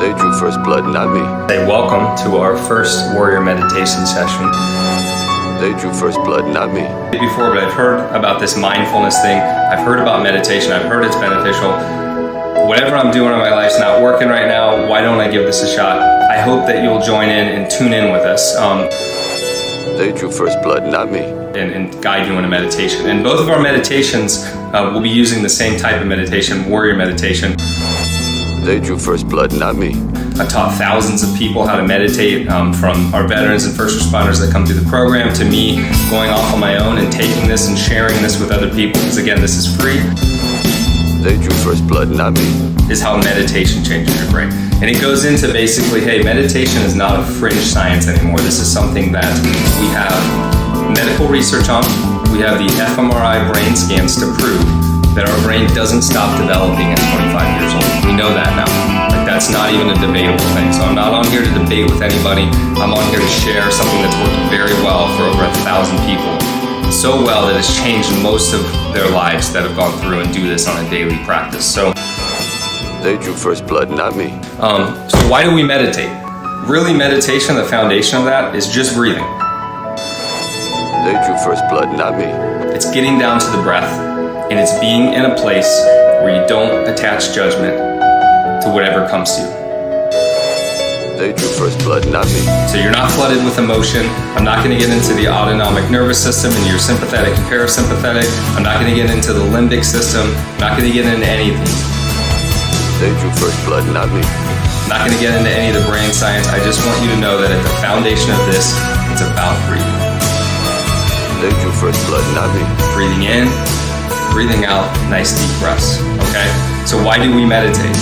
They drew first blood, not me. Say welcome to our first warrior meditation session. They drew first blood, not me. Before, but I've heard about this mindfulness thing. I've heard about meditation. I've heard it's beneficial. Whatever I'm doing in my life's not working right now. Why don't I give this a shot? I hope that you'll join in and tune in with us. They drew first blood, not me. And guide you in a meditation. And both of our meditations will be using the same type of meditation, warrior meditation. They drew first blood, not me. I've taught thousands of people how to meditate, from our veterans and first responders that come through the program to me going off on my own and taking this and sharing this with other people, because again, this is free. They drew first blood, not me. Is how meditation changes your brain. And it goes into basically, hey, meditation is not a fringe science anymore. This is something that we have medical research on. We have the fMRI brain scans to prove that our brain doesn't stop developing at 25 years old. We know that now. Like, that's not even a debatable thing. So I'm not on here to debate with anybody. I'm on here to share something that's worked very well for over 1,000 people. So well that it's changed most of their lives that have gone through and do this on a daily practice. So they drew first blood, not me. So why do we meditate? Really, meditation, the foundation of that is just breathing. They drew first blood, not me. It's getting down to the breath, and it's being in a place where you don't attach judgment to whatever comes to you. They drew first blood, not me. So you're not flooded with emotion. I'm not going to get into the autonomic nervous system and your sympathetic and parasympathetic. I'm not going to get into the limbic system. I'm not going to get into anything. They drew first blood, not me. I'm not going to get into any of the brain science. I just want you to know that at the foundation of this, it's about breathing. They drew first blood, not me. Breathing in, breathing out, nice deep breaths, okay? So why do we meditate?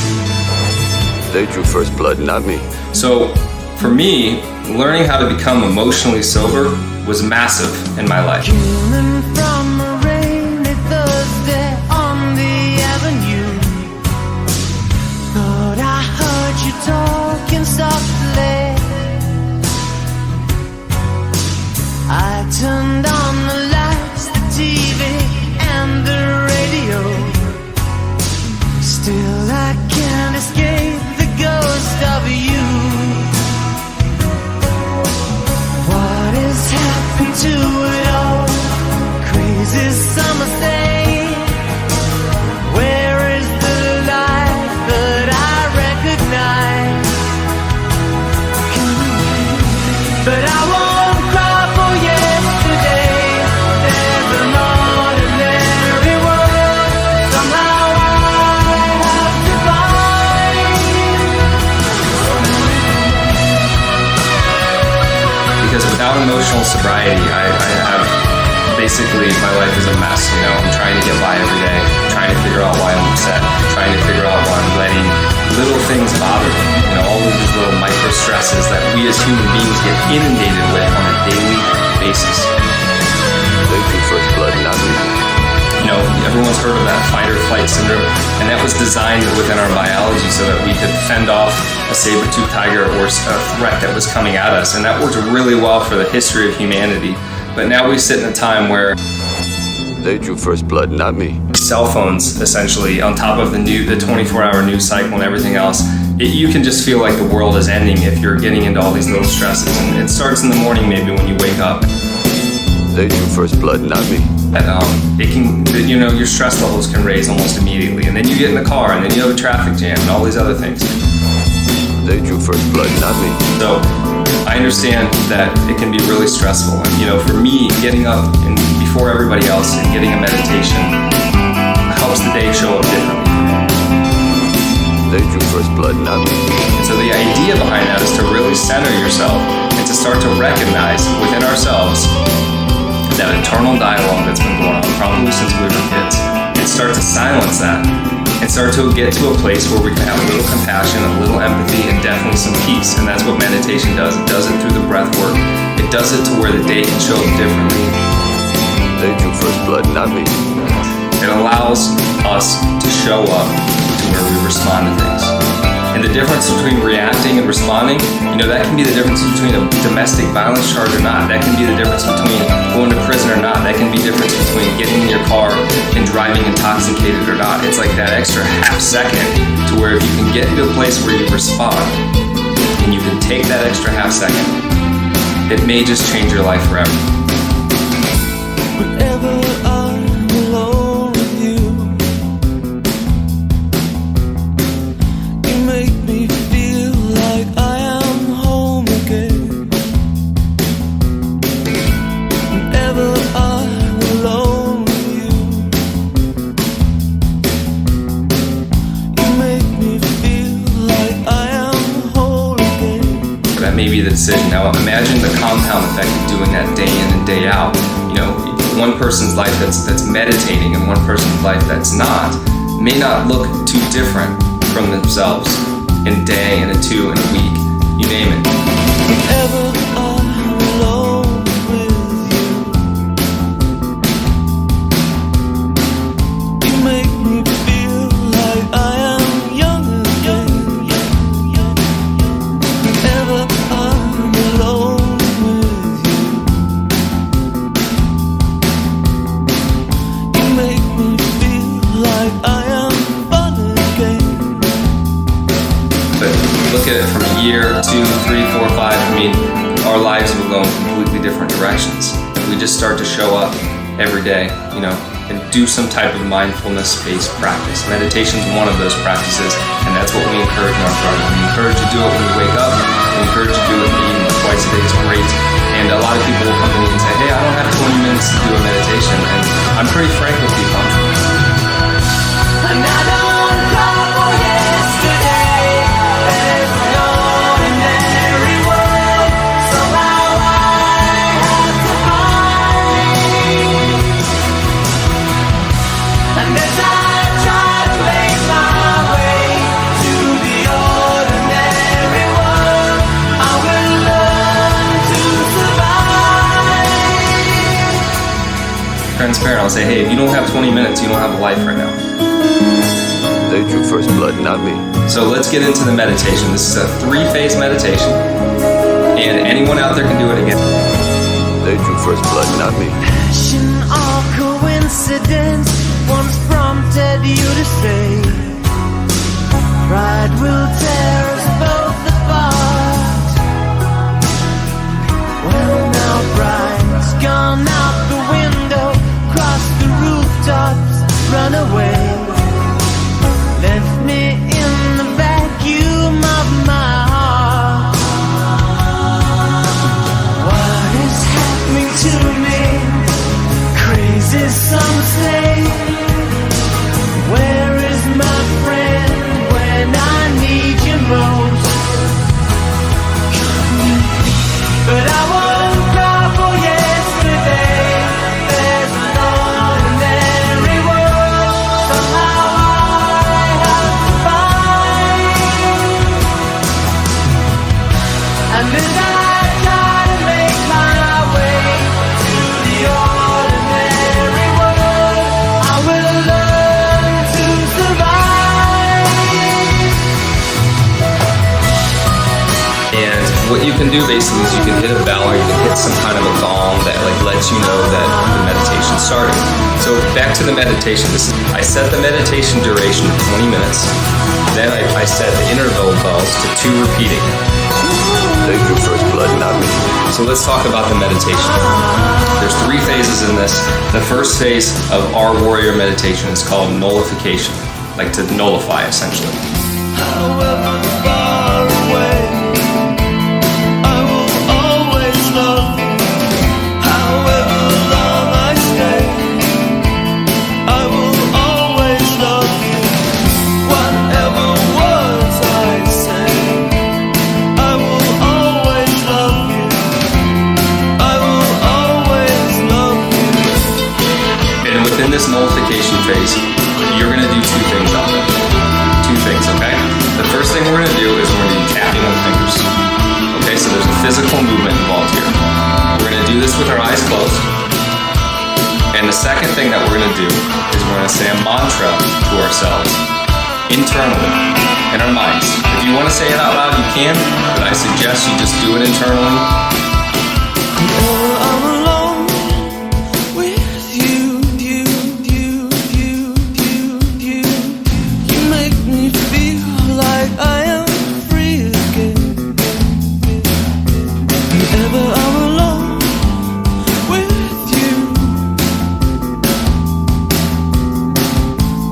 They drew first blood, not me. So for me, learning how to become emotionally sober was massive in my life. Coming from a rainy Thursday on the avenue, thought I heard you talking softly. I turned on the lights, the TV and the radio. Still I can't escape the ghost of you. What has happened to it all? Crazy summer day. Where is the life that I recognize? But I won't cry for yesterday. There's an ordinary world. Somehow I have to find. Because without emotional sobriety, I have basically, my life is a mess, you know. I'm trying to get by every day, trying to figure out why I'm upset, trying to figure out why I'm letting little things bother me. You know, all of these little micro stresses that we as human beings get inundated with on a daily basis. They drew first blood, not me. You know, everyone's heard of that fight or flight syndrome, and that was designed within our biology so that we could fend off a saber-toothed tiger or a threat that was coming at us, and that worked really well for the history of humanity. But now we sit in a time where they drew first blood, not me. cell phones, essentially, on top of the 24-hour news cycle and everything else, you can just feel like the world is ending if you're getting into all these little stresses. And it starts in the morning, maybe when you wake up. They drew first blood, not me. It can, you know, your stress levels can raise almost immediately, and then you get in the car, and then you have a traffic jam, and all these other things. They drew first blood, not me. So I understand that it can be really stressful, and you know, for me, getting up and before everybody else and getting a meditation helps the day show up differently. They drew first blood, not me. And so the idea behind that is to really center yourself and to start to recognize within ourselves that internal dialogue that's been going on probably since we were kids, and start to silence that and start to get to a place where we can have a little compassion, a little empathy, and definitely some peace. And that's what meditation does. It does it through the breath work. It does it to where the day can show up differently. They drew first blood, not me. It allows us to show up to where we respond to things. And the difference between reacting and responding, that can be the difference between a domestic violence charge or not. That can be the difference between going to prison or not. That can be the difference between getting in your car and driving intoxicated or not. It's like that extra half second to where if you can get into a place where you respond and you can take that extra half second, it may just change your life forever. Whenever I'm alone with you, you make me feel like I am home again. Whenever I'm alone with you, you make me feel like I am whole again. That may be the decision. Now imagine the compound effect of doing that day in and day out. One person's life that's meditating and one person's life that's not may not look too different from themselves in a day, in a 2, in a week, you name it. Whenever I'm alone with you, you make me feel like I am young again. Whenever I'm alone with you, you make me feel like I am fun again. But look at it from a year, 2, 3, 4, 5. I mean, our lives will go in completely different directions. We just start to show up every day, and do some type of mindfulness-based practice. Meditation is one of those practices, and that's what we encourage in our program. We encourage you to do it when you wake up. We encourage you to do it even twice a day is great. And a lot of people will come to me and say, hey, I don't have 20 minutes to do a meditation. And I'm pretty frank with people. And I don't call for yesterday. There's an ordinary world, somehow I have to find. And as I try to make my way to the ordinary world, I will learn to survive. Transparent, I'll say, hey, if you don't have 20 minutes, you don't have a life right now. They drew first blood, not me. So let's get into the meditation. This is a 3-phase meditation, and anyone out there can do it again. They drew first blood, not me. Passion or coincidence once prompted you to say, pride will tear us both apart. Well, now pride's gone out the window, cross the rooftops, run away. Left me in the vacuum of my heart. What is happening to me? Crazy, some say. Where is my friend when I need you most? But I won't cry for yesterday. There's an ordinary world, somehow I have to find. And as I try to make my way to the ordinary world, I will learn to survive. And what you can do basically is you can hit a bell or you can hit some kind of a gong that lets you know that the meditation's starting. So back to the meditation. I set the meditation duration to 20 minutes. Then I set the interval bells to 2 repeating. They drew first blood, not me. So let's talk about the meditation. There's 3 phases in this. The first phase of our warrior meditation is called nullification, like to nullify essentially. However far away, I will always love you. However long I stay, I will always love you. Whatever words I say, I will always love you. I will always love you. And within this nullification phase, you're going to do 2 things out there. 2 things, okay? The first thing we're going to do is we're going to be tapping on fingers. Okay, so there's a physical movement involved here. We're going to do this with our eyes closed. And the second thing that we're going to do is we're going to say a mantra to ourselves internally in our minds. If you want to say it out loud, you can, but I suggest you just do it internally. I'm alone with you. You make me feel like I am free again. Whenever I'm alone with you,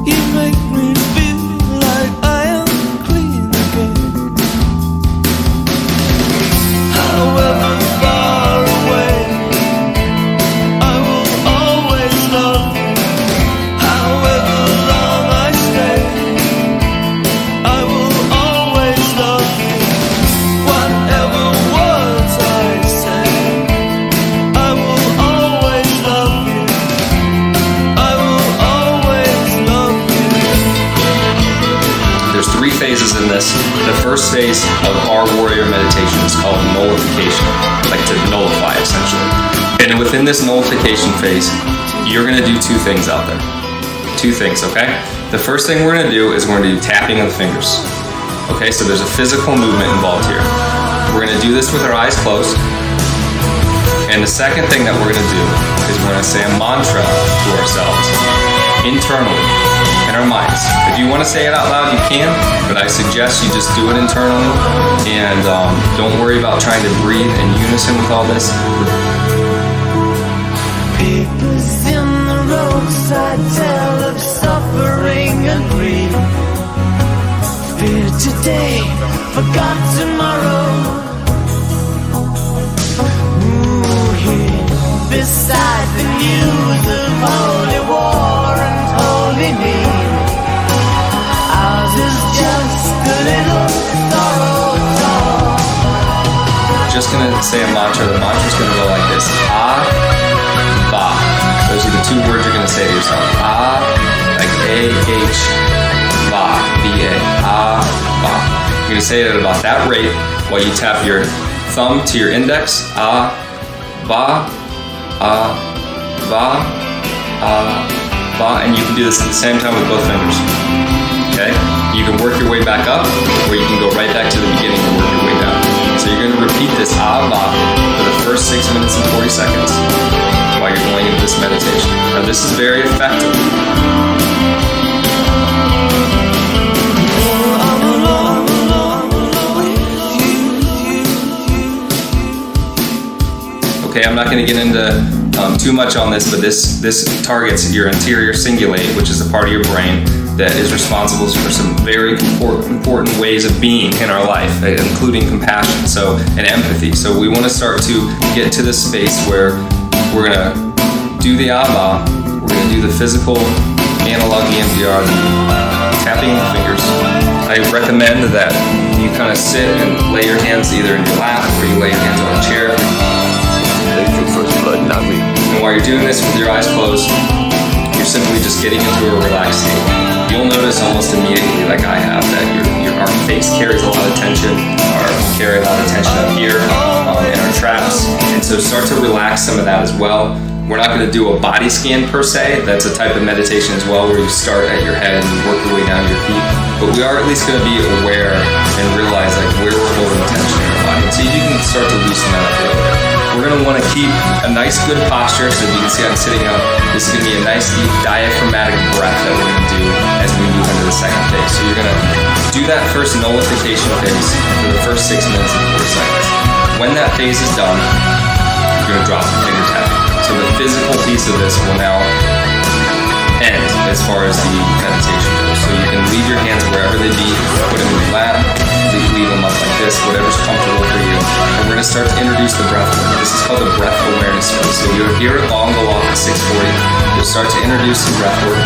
you make me feel like I am clean again. However far away, I will always love you. However long I stay, I will always love you. Whatever words I say, I will always love you. I will always love you. There's 3 phases in this. The first phase of our warrior meditation is called nullification, like to nullify essentially. And within this nullification phase, you're going to do 2 things out there. 2 things, okay? The first thing we're going to do is we're going to do tapping of the fingers. Okay, so there's a physical movement involved here. We're going to do this with our eyes closed. And the second thing that we're going to do is we're going to say a mantra to ourselves internally in our minds. If you want to say it out loud, you can, but I suggest you just do it internally and don't worry about trying to breathe in unison with all this. Papers in the roadside tell of suffering and grief. Fear today, forgot tomorrow. Ooh, here beside the news of holy war and holy need. Ours is just a little sorrow talk. Just going to say a mantra. The mantra's going to go like this. Ah, ba. Those are the 2 words you're going to say to yourself. Ah, like A-H, ba, B-A. Ah, ba. You're going to say it at about that rate while you tap your thumb to your index. Ah, ba, ah, ba, ah, ba. And you can do this at the same time with both fingers. Okay? You can work your way back up, or you can go right back to the beginning and work your way down. So you're going to repeat this ah, ba for the first 6 minutes and 40 seconds while you're going into this meditation. Now this is very effective. Okay, I'm not going to get into too much on this, but this targets your anterior cingulate, which is the part of your brain that is responsible for some very important ways of being in our life, including compassion and empathy. So we want to start to get to this space where we're going to do the Abba, we're going to do the physical analog EMDR, the tapping of the fingers. I recommend that you kind of sit and lay your hands either in your lap or you lay your hands on a chair. They drew first blood, not me. And while you're doing this with your eyes closed, you're simply just getting into a relaxed state. You'll notice almost immediately, like I have, that our face carries a lot of tension, we carry a lot of tension up here in our traps, and so start to relax some of that as well. We're not going to do a body scan per se. That's a type of meditation as well where you start at your head and you work your way down to your feet. But we are at least going to be aware and realize like where we're holding tension in our body. So you can start to loosen that up a little bit. We're going to want to keep a nice good posture. So you can see I'm sitting up. This is going to be a nice deep diaphragmatic breath that we're going to do as we move into the second phase. So you're going to do that first nullification phase for the first 6 minutes and 4 seconds. When that phase is done, you're going to drop the finger tapping. So the physical piece of this will now end as far as the meditation goes. So you can leave your hands wherever they be, put them in your lap, leave them up like this, whatever's comfortable for you. And we're going to start to introduce the breath work. This is called the breath awareness phase. So you'll hear it all go off at 6:40. You'll start to introduce some breath work.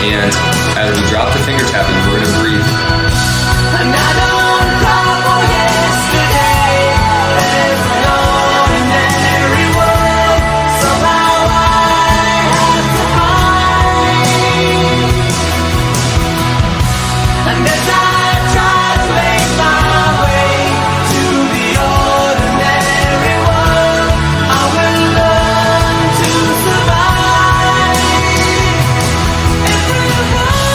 And as we drop the finger tapping, we're going to breathe. And I don't call yesterday. There's an ordinary world. Somehow I have to find. And as I try to make my way to the ordinary world, I will learn to survive. Every word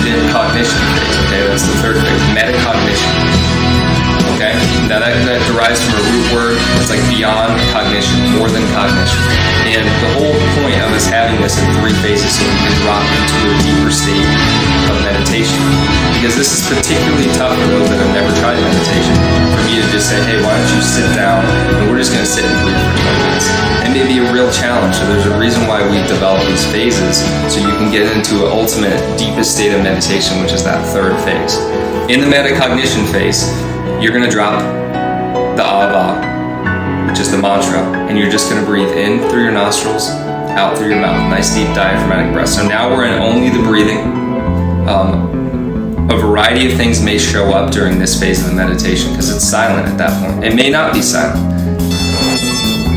metacognition phase. Okay, that's the third phase, metacognition. Okay, now that derives from a root word that's like beyond cognition, more than cognition. And the whole point of us having this in 3 phases so we can drop into a deeper state of meditation. Because this is particularly tough for those that have never tried meditation. For me to just say, hey, why don't you sit down and we're just going to sit and breathe for 20 minutes. It may be a real challenge. So there's a reason why we develop these phases so you can get into an ultimate deepest state of meditation, which is that third phase. In the metacognition phase, you're going to drop the Ava, which is the mantra, and you're just going to breathe in through your nostrils, out through your mouth. Nice deep diaphragmatic breath. So now we're in only the breathing. A variety of things may show up during this phase of the meditation because it's silent at that point. It may not be silent.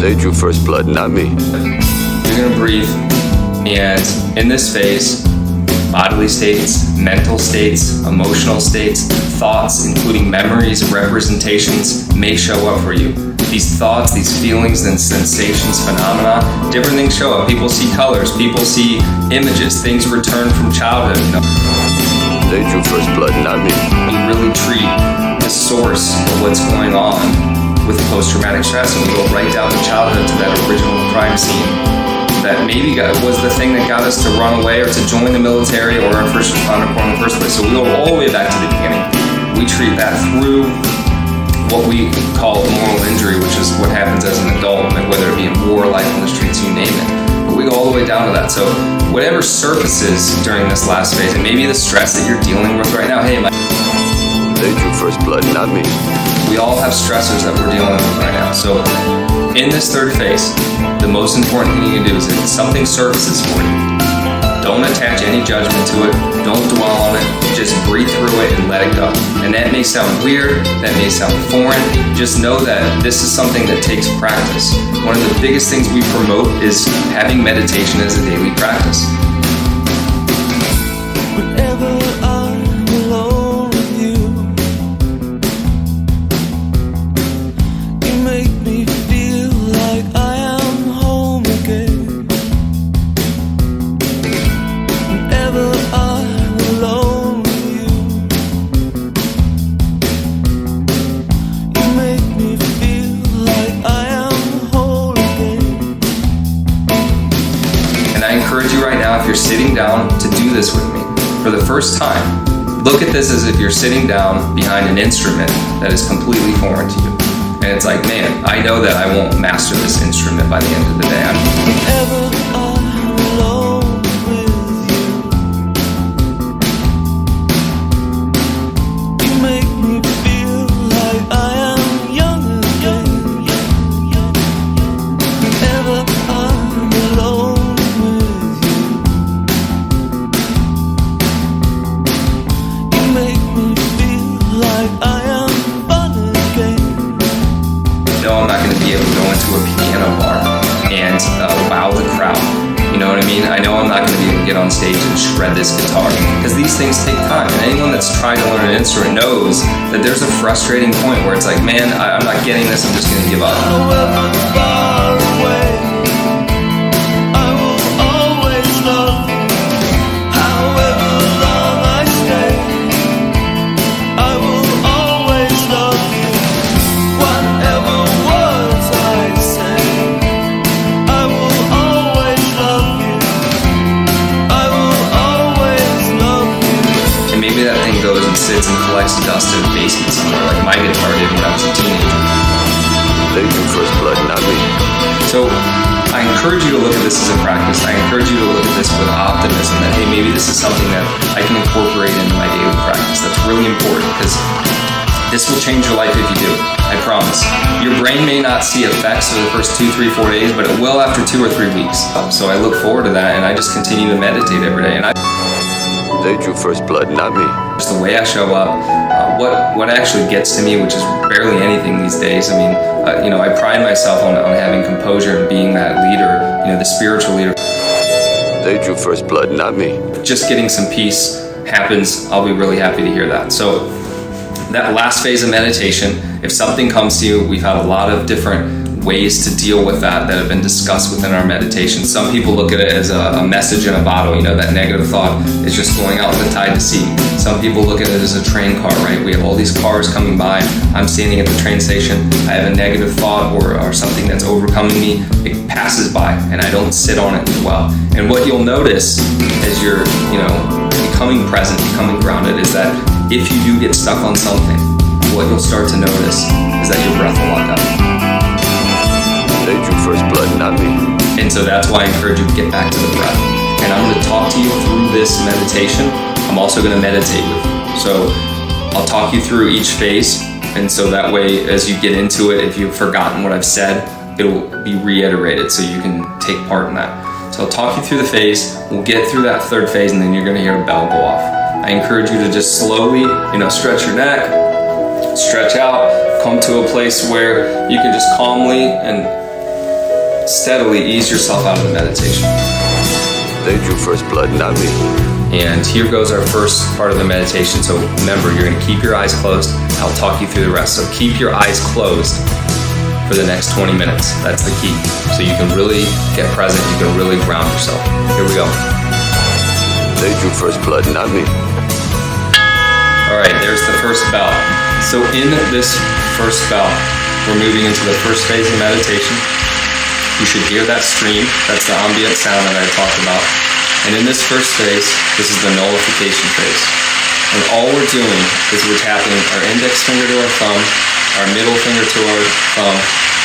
They drew first blood, not me. You're going to breathe, and in this phase, bodily states, mental states, emotional states, thoughts, including memories and representations, may show up for you. These thoughts, these feelings and sensations, phenomena, different things show up. People see colors, people see images, things return from childhood. They drew first blood, not me. We really treat the source of what's going on with post-traumatic stress, and we go right down to childhood, to that original crime scene that maybe was the thing that got us to run away or to join the military or our first responder corps in the first place. So we go all the way back to the beginning. We treat that through what we call moral injury, which is what happens as an adult, whether it be in war, life on the streets, you name it. But we go all the way down to that. So whatever surfaces during this last phase, and maybe the stress that you're dealing with right now, hey, They drew first blood, not me. we all have stressors that we're dealing with right now. So in this third phase, the most important thing you can do is if something surfaces for you, don't attach any judgment to it. Don't dwell on it. Just breathe through it and let it go. And that may sound weird. That may sound foreign. Just know that this is something that takes practice. One of the biggest things we promote is having meditation as a daily practice. Whenever I'm alone with you, you make me feel like I am home again. Whenever I'm alone with you, you make me feel like I am whole again. And I encourage you right now, if you're sitting down, to do this with me. For the first time, look at this as if you're sitting down behind an instrument that is completely foreign to you. And it's like, man, I know that I won't master this instrument by the end of the day. Whenever I'm alone with you, you make me feel like I am young again. Whenever I'm alone with you, you make me feel like I am fun again. No, I'm not going to be able to go into a piano bar and wow the crowd. You know what I mean? I know I'm not going to be able to get on stage and shred this guitar because these things take time. And anyone that's tried to learn an instrument knows that there's a frustrating point where it's like, man, I'm not getting this. I'm just going to give up. However far away, I will always love you. However long I stay, I will always love you. Whatever words I say, I will always love you. I will always love you. And maybe that thing goes and sits and collects dust in a basement somewhere like my guitar did when I was a teenager. They drew first blood, not me. So I encourage you to look at this as a practice. I encourage you to look at this with optimism that, hey, maybe this is something that I can incorporate into my daily practice. That's really important because this will change your life if you do it. I promise. Your brain may not see effects for the first 2, 3, 4 days, but it will after 2 or 3 weeks. So I look forward to that, and I just continue to meditate every day. And They drew first blood, not me. just the way I show up, what actually gets to me, which is barely anything these days. I mean, I pride myself on having composure and being that leader, the spiritual leader. They drew first blood, not me. Just getting some peace happens. I'll be really happy to hear that. So that last phase of meditation, if something comes to you, we've had a lot of different ways to deal with that have been discussed within our meditation. Some people look at it as a message in a bottle, that negative thought is just going out in the tide to sea. Some people look at it as a train car, right? We have all these cars coming by. I'm standing at the train station. I have a negative thought or something that's overcoming me. It passes by and I don't sit on it as well. And what you'll notice as you're, becoming present, becoming grounded, is that if you do get stuck on something, what you'll start to notice is that your breath will lock up. They drew first blood, not me. And so that's why I encourage you to get back to the breath. And I'm going to talk to you through this meditation. I'm also going to meditate with you. So I'll talk you through each phase. And so that way, as you get into it, if you've forgotten what I've said, it will be reiterated so you can take part in that. So I'll talk you through the phase. We'll get through that third phase, and then you're going to hear a bell go off. I encourage you to just slowly, stretch your neck, stretch out, come to a place where you can just calmly and steadily ease yourself out of the meditation. They drew first blood, not me. And here goes our first part of the meditation. So remember, you're going to keep your eyes closed. I'll talk you through the rest. So keep your eyes closed for the next 20 minutes. That's the key. So you can really get present. You can really ground yourself. Here we go. They drew first blood, not me. All right, there's the first bell. So in this first bell, we're moving into the first phase of meditation. You should hear that stream. That's the ambient sound that I talked about. And in this first phase, this is the nullification phase. And all we're doing is we're tapping our index finger to our thumb, our middle finger to our thumb,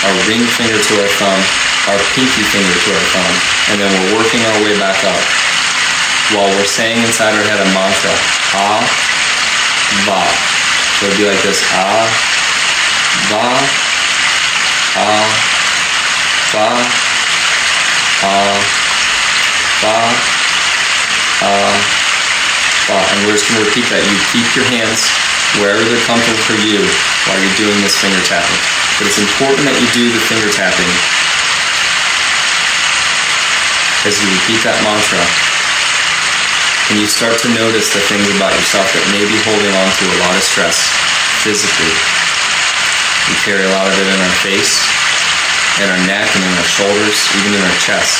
our ring finger to our thumb, our pinky finger to our thumb, and then we're working our way back up while we're saying inside our head a mantra, ah, va. So it'd be like this, ah, va, ah, va, ah, va, ah, va. And we're just going to repeat that. You keep your hands wherever they're comfortable for you while you're doing this finger tapping. But it's important that you do the finger tapping as you repeat that mantra. And you start to notice the things about yourself that may be holding on to a lot of stress physically. We carry a lot of it in our face, in our neck, and in our shoulders, even in our chest.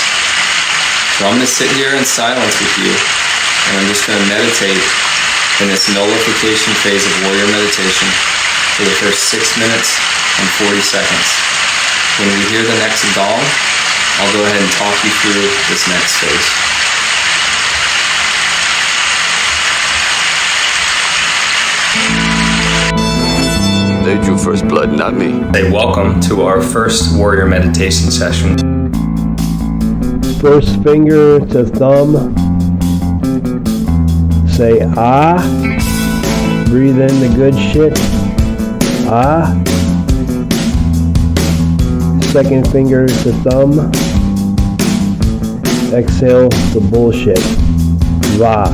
So I'm going to sit here in silence with you, and I'm just going to meditate in this nullification phase of warrior meditation for the first 6 minutes and 40 seconds. When we hear the next gong, I'll go ahead and talk you through this next phase. They drew first blood, not me. Hey, welcome to our first warrior meditation session. First finger to thumb. Say ah. Breathe in the good shit. Ah. Second finger to thumb. Exhale the bullshit. Va.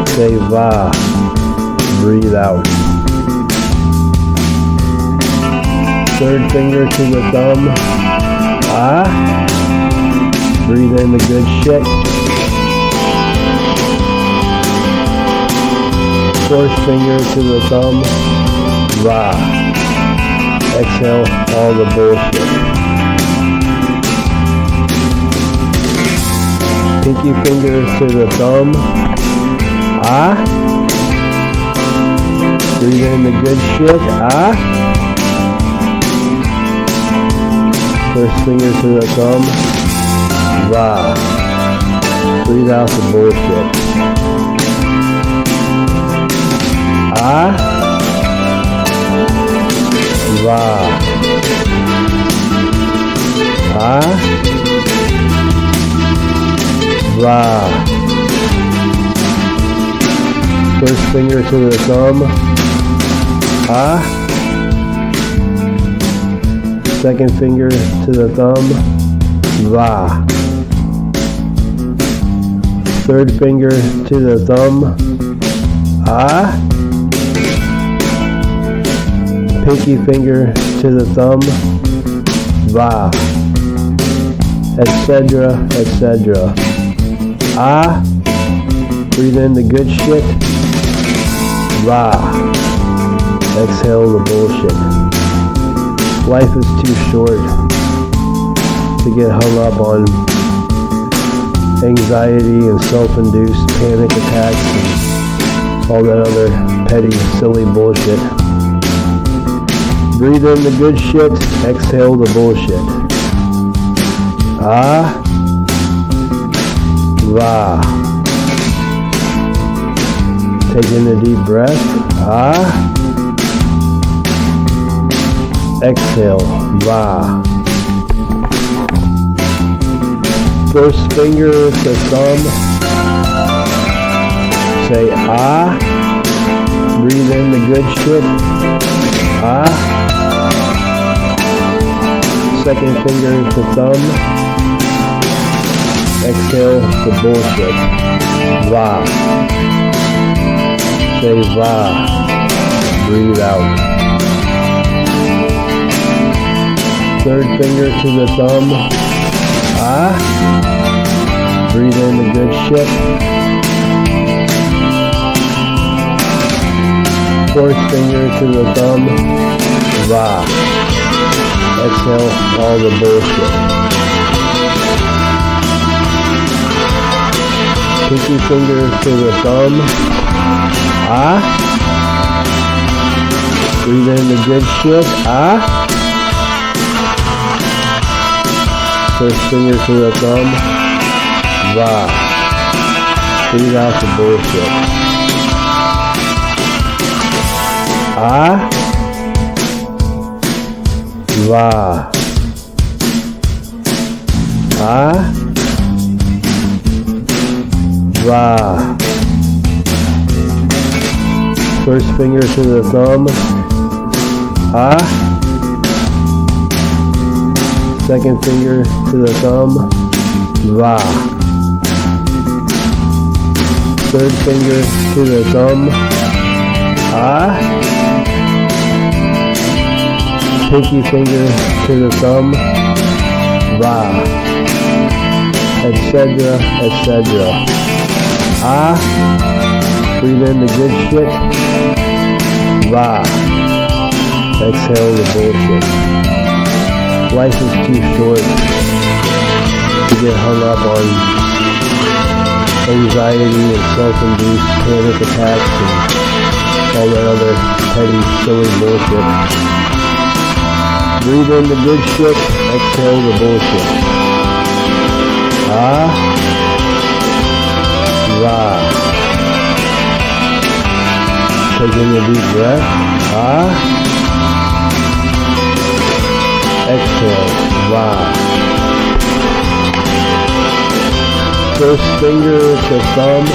Say va. Breathe out. Third finger to the thumb. Ah. Breathe in the good shit. Fourth finger to the thumb. Va. Exhale all the bullshit. Pinky finger to the thumb. Ah. Breathe in the good shit. Ah. First finger to the thumb. Va. Breathe out the bullshit. Ah. Va. Ah. Va. First finger to the thumb. Ah. Second finger to the thumb. Va. Third finger to the thumb. Ah. Pinky finger to the thumb. Va. Etc. etc. Ah. Breathe in the good shit. Va. Exhale the bullshit. Life is too short to get hung up on anxiety and self-induced panic attacks and all that other petty, silly bullshit. Breathe in the good shit, exhale the bullshit. Ah, va. Take in a deep breath. Ah. Exhale, va. First finger to thumb. Say ah. Breathe in the good shit. Ah. Second finger to thumb. Exhale the bullshit. Va. Say va. Breathe out. Third finger to the thumb. Ah. Breathe in the good shit. Fourth finger to the thumb. Va. Exhale all the bullshit. Pinky finger to the thumb. Ah. Breathe in the good shit. Ah. First finger to the thumb. Va. Breathe out the bullshit. Ah. Va. Ah. Va. First finger to the thumb. Ah. Second finger to the thumb. Va. Third finger to the thumb. Ah. Pinky finger to the thumb. Va. Etc. etc. Ah. Breathe in the good shit. Va. Exhale the bullshit. Life is too short to get hung up on anxiety and self-induced panic attacks and all that other petty, silly bullshit. Breathe in the good shit, exhale the bullshit. Ah. Va. Take in a deep breath. Ah. Exhale, va. First finger to thumb.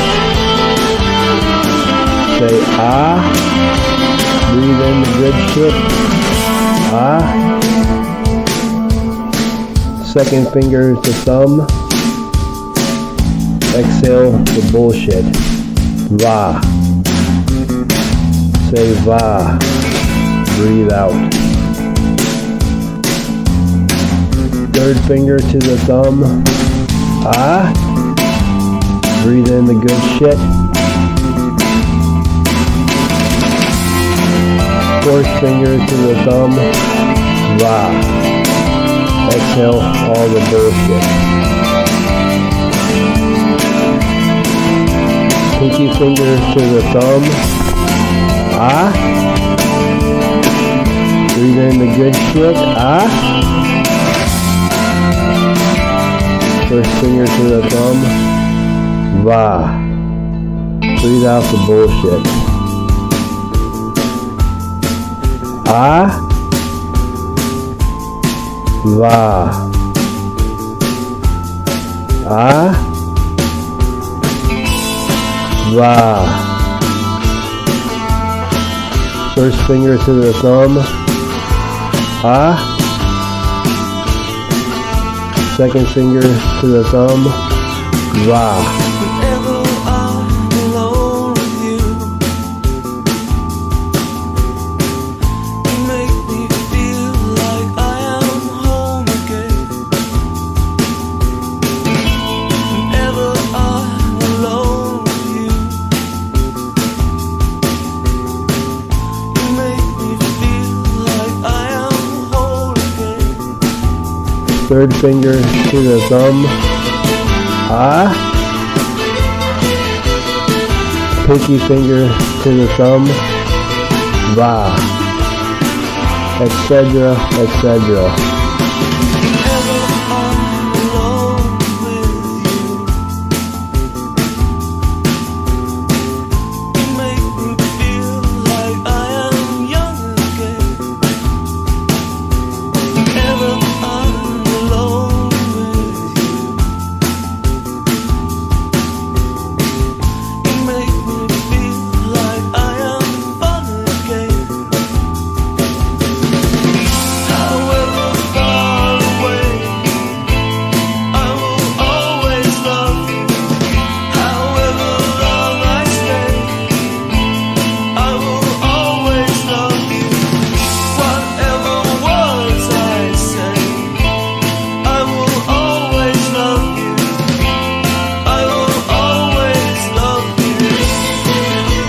Say ah. Breathe in the good shit. Ah. Second finger to thumb. Exhale the bullshit. Va. Say va. Breathe out. Third finger to the thumb. Ah. Breathe in the good shit. Fourth finger to the thumb. Va. Exhale all the bullshit. Pinky finger to the thumb. Ah. Breathe in the good shit. Ah. First finger to the thumb. Va. Breathe out the bullshit. Ah. Va. Ah. Va. First finger to the thumb. Ah. Second finger to the thumb. Va. Whenever I'm alone with you, you make me feel like I am home again. Whenever I'm alone with you, you make me feel like I am home. Third finger to the thumb. Ah. Pinky finger to the thumb. Va. Etc. etc.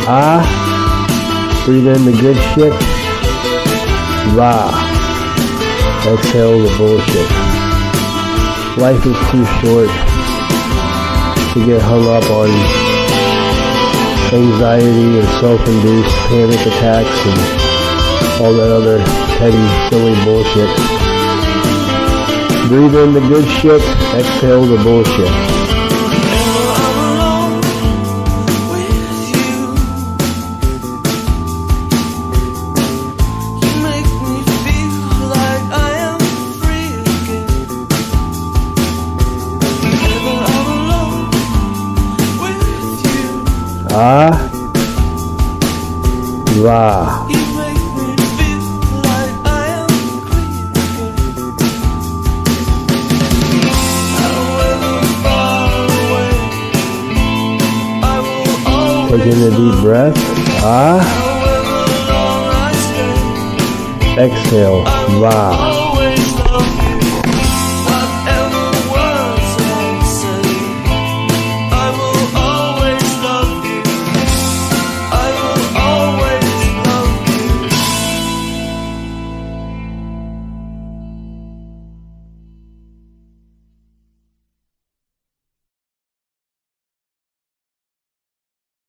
Ah, breathe in the good shit. Va. Exhale the bullshit. Life is too short to get hung up on anxiety and self-induced panic attacks and all that other petty, silly bullshit. Breathe in the good shit. Exhale the bullshit. Ah, va. Take in a deep breath. Ah. Exhale. Va.